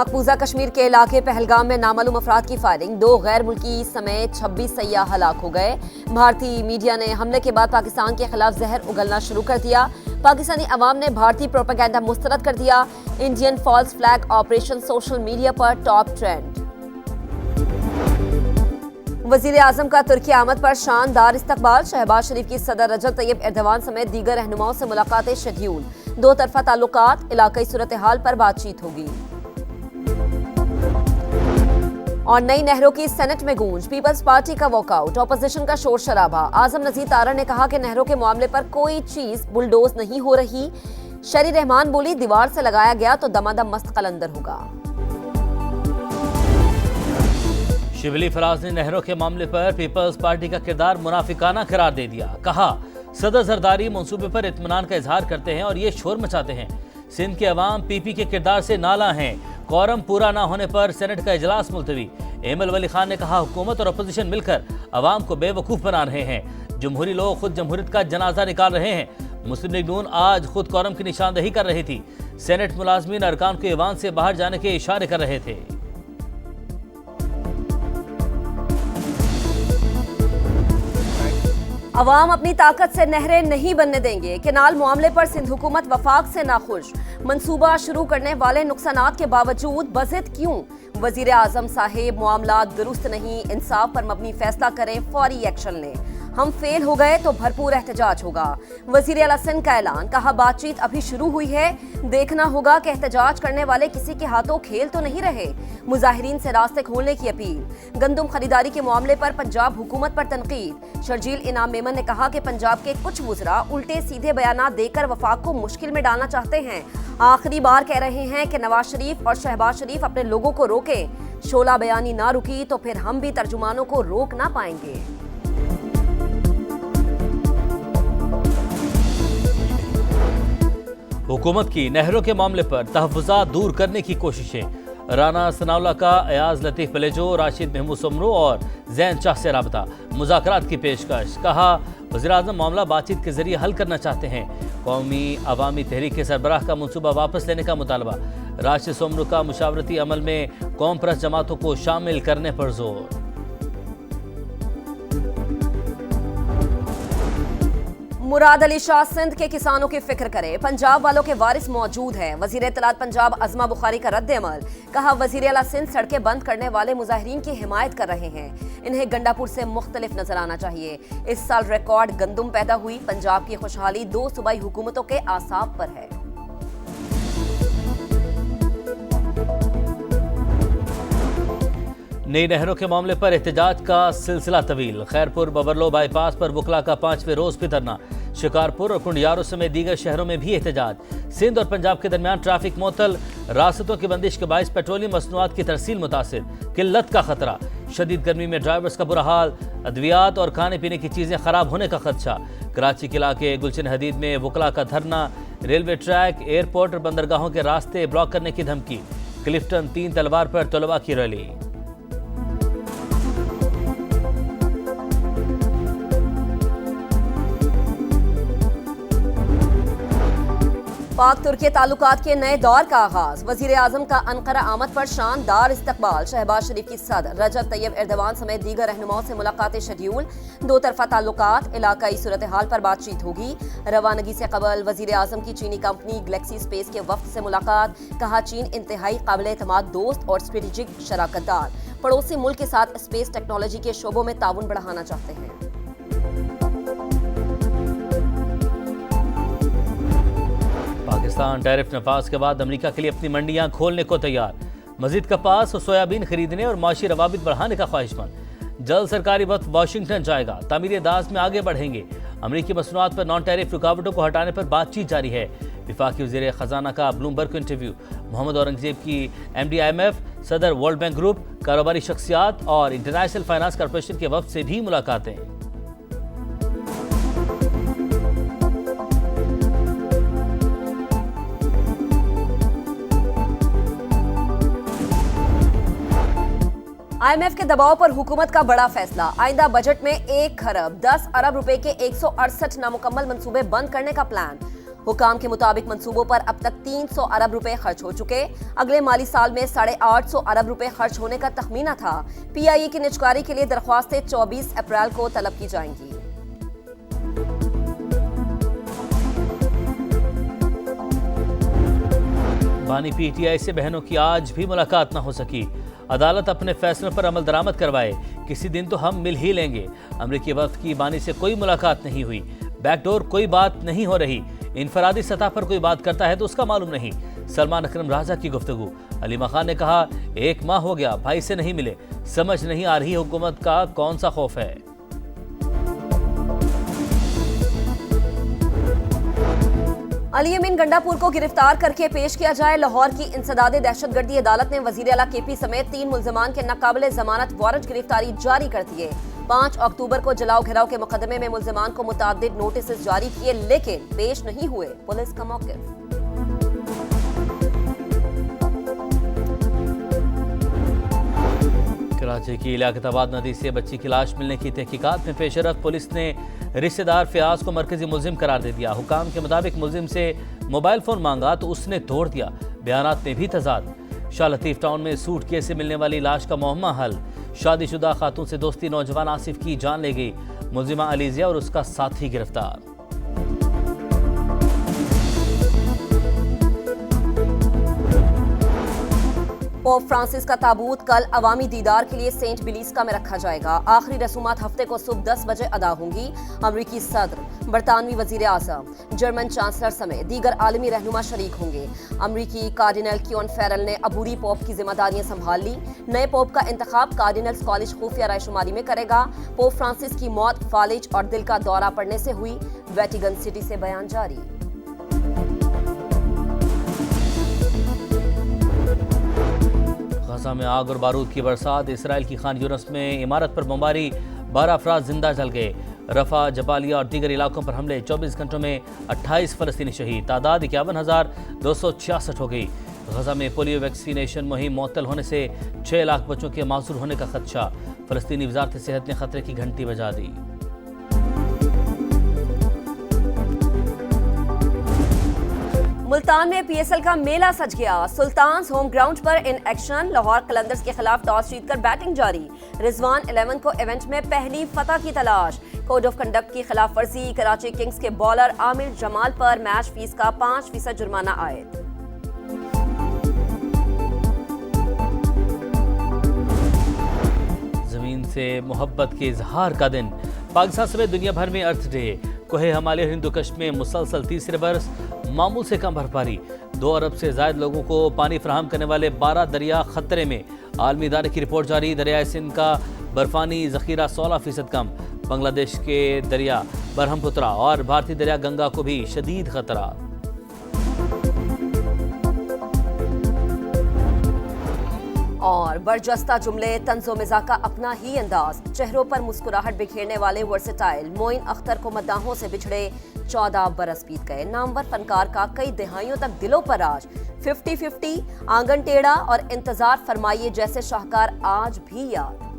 मकबूजा कश्मीर के इलाके पहलगाम में नामालूम अफराद की फायरिंग, 2 गैर मुल्की समेत 26 सयाह हलाक हो गए। भारतीय मीडिया ने हमले के बाद पाकिस्तान के खिलाफ जहर उगलना शुरू कर दिया। पाकिस्तानी अवाम ने भारतीय प्रोपेगेंडा मुस्तरद कर दिया। Indian false flag operation social media पर टॉप ट्रेंड। वजीर आजम का तुर्की आमद पर शानदार इस्तकबाल, शहबाज शरीफ की सदर रजब तैयब एर्दवान समेत दीगर रहनुमाओं से मुलाकातें शेड्यूल। 2 तरफा ताल्लुकात, इलाकाई सूरत हाल पर बातचीत होगी। और नई नहरों की सेनेट में गूंज, पीपल्स पार्टी का वॉकआउट, ऑपोजिशन का शोर शराबा। आजम नजीर तारा ने कहा कि नहरों के मामले पर कोई चीज बुलडोज नहीं हो रही। शरी रहमान बोली, दीवार से लगाया गया तो दमादम मस्त कलंदर होगा। शिबली फराज ने नहरों के मामले पर पीपल्स पार्टी का किरदार मुनाफिकाना करार दे दिया। कहा, सदर जरदारी मंसूबे पर इत्मीनान का इजहार करते हैं और ये शोर मचाते हैं। सिंध के अवाम पीपी के किरदार से नाला हैं। कोरम पूरा ना होने पर सेनेट का इजलास मुलतवी। एमएल वली खान ने कहा, हुकूमत और अपोजिशन मिलकर अवाम को बेवकूफ बना रहे हैं। जमहूरी लोग खुद जमहूरियत का जनाजा निकाल रहे हैं। मुस्लिम लीग नून आज खुद कोरम की निशानदेही कर रही थी। सेनेट मुलाजमीन अरकान को ईवान से बाहर जाने के इशारे कर रहे थे। अवाम अपनी ताकत से नहरें नहीं बनने देंगे। केनाल मामले पर सिंध हुकूमत वफाक से नाखुश। मंसूबा शुरू करने वाले नुकसानात के बावजूद बज़िद क्यों? वजीर आजम साहेब, मामला दुरुस्त नहीं, इंसाफ पर मबनी फैसला करें, फौरी एक्शन लें। हम फेल हो गए तो भरपूर एहतजाज होगा। वजीर आला सिंध का ऐलान, कहा बातचीत अभी शुरू हुई है, देखना होगा कि एहतजाज करने वाले किसी के हाथों खेल तो नहीं रहे। मुजाहिरीन से रास्ते खोलने की अपील। गंदुम खरीदारी के मामले पर पंजाब हुकूमत पर तनकीद। शर्जील इनाम मेमन ने कहा कि पंजाब के कुछ वुज़रा उल्टे सीधे बयानात देकर वफाक को मुश्किल में डालना चाहते हैं। आखिरी बार कह रहे हैं कि नवाज शरीफ और शहबाज शरीफ अपने लोगों को रोकें। शोला बयानी ना रुकी तो फिर हम भी तर्जुमानों को रोक ना पाएंगे। हुकूमत की नहरों के मामले पर तहफ़्फ़ुज़ात दूर करने की कोशिशें। राना सनाउल्लाह का अयाज लतीफ़ बलेजो, राशिद महमूद समरो और जैन शाह से राबता, मुज़ाकरात की पेशकश। कहा, वज़ीर-ए-आज़म मामला बातचीत के जरिए हल करना चाहते हैं। कौमी अवामी तहरीक के सरबराह का मनसूबा वापस लेने का मुतालबा। राशिद समरो का मुशावरती अमल में कौम परस्त जमातों को शामिल करने पर जोर। मुराद अली शाह सिंध के किसानों की फिक्र करें, पंजाब वालों के वारिस मौजूद हैं। वजीर इत्तलात पंजाब अज़मा बुखारी का रद्द अमल। कहा, वजीर आला सिंध सड़कें बंद करने वाले मुजाहिरीन की हिमायत कर रहे हैं। इन्हें गंडापुर से मुख्तलिफ नजर आना चाहिए। इस साल रिकॉर्ड गंदुम पैदा हुई। पंजाब की खुशहाली 2 सूबाई हुकूमतों के आसाब पर है। नई नहरों के मामले पर एहतजाज का सिलसिला तवील। खैरपुर बबरलो बाईपास पर वकला का 5वें रोज भी धरना। शिकारपुर और कुंडियारों समेत दीगर शहरों में भी एहतजाज। सिंध और पंजाब के दरमियान ट्रैफिक मुअत्तल। रास्तों की बंदिश के बायस पेट्रोलियम मसनूआत की तरसील मुतासिर। किल्लत का खतरा। शदीद गर्मी में ड्राइवर्स का बुरा हाल। अद्वियात और खाने पीने की चीजें खराब होने का खदशा। कराची के इलाके गुलशन हदीद में वकला का धरना। रेलवे ट्रैक, एयरपोर्ट और बंदरगाहों के रास्ते ब्लॉक करने की धमकी। क्लिफ्टन 3 तलवार पर तलबा की रैली। पाक तुर्की ताल्लुकात के नए दौर का आगाज। वजीर आजम का अनकरा आमद पर शानदार इस्तकबाल। शहबाज शरीफ की सदर रजब तैयब एर्दवान समेत दीगर रहनुमाओं से मुलाकातें शेड्यूल। 2 तरफा ताल्लुकात, इलाकाई सूरत हाल पर बातचीत होगी। रवानगी से कबल वजीर आजम की चीनी कंपनी गैलेक्सी स्पेस के वफ्द से मुलाकात। कहा, चीन इंतहाई काबिल एतमाद दोस्त और स्ट्रेटेजिक शराकतदार। पड़ोसी मुल्क के साथ स्पेस टेक्नोलॉजी के शोबों में ताउन बढ़ाना चाहते हैं। पाकिस्तान टैरिफ नफाज के बाद अमेरिका के लिए अपनी मंडियां खोलने को तैयार। मजीद कपास और सोयाबीन खरीदने और माशी रवाबित बढ़ाने का ख्वाहिशमंद। जल्द सरकारी वक्त वाशिंगटन जाएगा। तामीर दास में आगे बढ़ेंगे। अमेरिकी मसनूआत पर नॉन टैरिफ रुकावटों को हटाने पर बातचीत जारी है। विफाकी वज़ीर खजाना का ब्लूमबर्ग को इंटरव्यू। मोहम्मद औरंगजेब की MD IMF, सदर वर्ल्ड बैंक ग्रुप, कारोबारी शख्सियात और इंटरनेशनल फाइनेंस कॉरपोरेशन के वफ्द से भी मुलाकातें। IMF के दबाव पर हुकूमत का बड़ा फैसला। आइंदा बजट में 1 खरब 10 अरब रुपए के 168 नामुकम्मल मंसूबे बंद करने का प्लान। हुकाम के मुताबिक मंसूबों पर अब तक 300 अरब रुपए खर्च हो चुके। अगले माली साल में 850 अरब रुपए खर्च होने का तखमीना था। PIE की निजकारी के लिए दरख्वास्तें 24 अप्रैल को तलब की जाएंगी। बानी PTI से बहनों की आज भी मुलाकात न हो सकी। अदालत अपने फैसलों पर अमल दरामद करवाए, किसी दिन तो हम मिल ही लेंगे। अमरीकी वफ्द की बानी से कोई मुलाकात नहीं हुई, बैकडोर कोई बात नहीं हो रही, इनफरादी सतह पर कोई बात करता है तो उसका मालूम नहीं। सलमान अकरम राजा की गुफ्तगू। अलीमा खान ने कहा 1 माह हो गया भाई से नहीं मिले, समझ नहीं आ रही हुकूमत का कौन सा खौफ है। अली अमीन गंडापुर को गिरफ्तार करके पेश किया जाए। लाहौर की इंसदादे दहशतगर्दी अदालत ने वजीर आला KP समेत 3 मुल्जमान के नाकाबिले जमानत वारंट गिरफ्तारी जारी कर दिए। 5 अक्टूबर को जलाओ घिराव के मुकदमे में मुल्जमान को मुताद्दिद नोटिस जारी किए, लेकिन पेश नहीं हुए। पुलिस का मौक़िफ़। कराची की लियाकताबाद नदी से बच्ची की लाश मिलने की तहकीकात में पेशरफ। पुलिस ने रिश्तेदार फयाज को मरकजी मुलजिम करार दे दिया। हुकाम के मुताबिक मुलजिम से मोबाइल फोन मांगा तो उसने तोड़ दिया। बयानात में भी तजाद। शाह लतीफ टाउन में सूटकेस से मिलने वाली लाश का मुअम्मा हल। शादीशुदा खातून से दोस्ती नौजवान आसिफ की जान ले गई। मुलजिमा अलीजिया और उसका साथी गिरफ्तार। पोप फ्रांसिस का ताबूत कल अवामी दीदार के लिए सेंट बिलीस्का में रखा जाएगा। आखिरी रसूमात हफ्ते को सुबह 10 बजे अदा होंगी। अमरीकी सदर, बरतानवी वजीर आज़म, जर्मन चांसलर समेत दीगर आलमी रहनुमा शरीक होंगे। अमरीकी कार्डिनल क्योन फेरल ने अबूरी पोप की जिम्मेदारियां संभाल ली। नए पोप का इंतखाब कार्डिनल्स कॉलेज खुफिया रायशुमारी में करेगा। पोप फ्रांसिस की मौत फालिज और दिल का दौरा पड़ने से हुई। वेटिकन सिटी से बयान जारी। गजा में आग और बारूद की बरसात। इसराइल की खान यूनस में इमारत पर बमबारी, 12 अफराद जिंदा जल गए। रफा, जबालिया और दीगर इलाकों पर हमले, 24 घंटों में 28 फलस्तीनी शहीद। तादाद 51,266 हो गई। गजा में पोलियो वैक्सीनेशन मुहिम मुअत्तल होने से 6 लाख बच्चों के माजूर होने का खदशा। फलस्तीनी वजारत सेहत ने खतरे की घंटी बजा दी। मुल्तान में PSL का मेला सज गया। सुल्तान्स होम ग्राउंड पर इन एक्शन। लाहौर कलंदर्स के खिलाफ टॉस जीतकर बैटिंग जारी। रिजवान 11 को इवेंट में पहली फतह की तलाश। कोड ऑफ कंडक्ट की खिलाफ वर्जी। कराची किंग्स के बॉलर आमिर जमाल पर मैच फीस का 5% जुर्माना आयद। जमीन से मोहब्बत के इजहार का दिन। पाकिस्तान समेत दुनिया भर में अर्थ डे। कोहे हिमालय हिंदुकुश में मुसलसल तीसरे बरस मामूल से कम बर्फबारी। 2 अरब से ज्यादा लोगों को पानी फराहम करने वाले 12 दरिया खतरे में। आलमी इदारे की रिपोर्ट जारी। दरियाए सिंध का बर्फानी जखीरा 16% कम। बांग्लादेश के दरिया बरहमपुत्रा और भारतीय दरिया गंगा को भी शदीद खतरा। और बरजस्ता जुमले, तंज़ो मिज़ा का अपना ही अंदाज। चेहरों पर मुस्कुराहट बिखेरने वाले वर्सेटाइल मोइन अख्तर को मद्दाहों से बिछड़े 14 बरस बीत गए। नामवर फनकार का कई दिहाइयों तक दिलों पर राज। 50-50, आंगन टेढ़ा और इंतजार फरमाइए जैसे शाहकार आज भी याद।